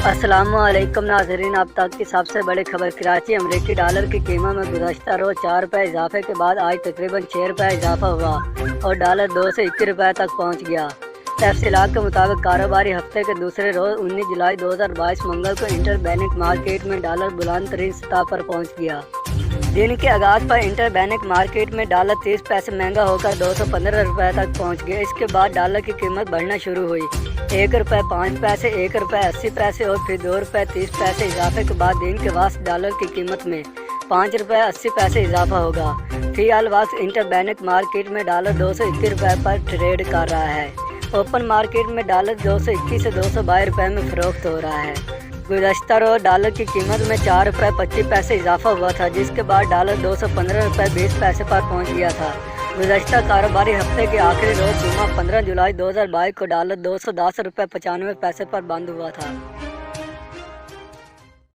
अस्सलाम वालेकुम नाज़रीन, अब तक की सबसे बड़ी खबर। कराची अमरीकी डॉलर की कीमत में गुज़श्ता रोज़ 4 रुपये इजाफे के बाद आज तकरीबन 6 रुपये इजाफा हुआ और डॉलर 2 से 21 रुपये तक पहुँच गया। तफसीलात के मुताबिक कारोबारी हफ्ते के दूसरे रोज़ 19 जुलाई 2022 मंगल को इंटरबैंक मार्केट में डॉलर बुलंद तरीन सतह पर पहुँच गया। दिन के आगाज़ पर इंटरबैंक मार्केट में डॉलर 30 पैसे महंगा होकर 215 रुपये तक पहुँच गया। इसके बाद डॉलर की कीमत बढ़ना शुरू हुई। 1 रुपये 5 पैसे, 1 रुपये 80 पैसे और फिर 2 रुपये 30 पैसे इजाफे के बाद दिन के वक्त डॉलर की कीमत में 5 रुपये 80 पैसे इजाफा होगा। फ़िलहाल वक्त इंटरबैंक मार्केट में डॉलर 221 रुपये पर ट्रेड कर रहा है। ओपन मार्केट में डॉलर 221 से 222 रुपये में फ़रोख्त हो रहा है। गुज़श्ता रोज़ डॉलर की कीमत में 4 रुपये 25 पैसे इजाफा हुआ था, जिसके बाद डॉलर 215 रुपये 20 पैसे पर पहुंच गया था। गुज़श्ता कारोबारी हफ्ते के आखिरी रोज़ जुम्मा 15 जुलाई 2022 को डॉलर 210 रुपये 95 पैसे पर बंद हुआ था।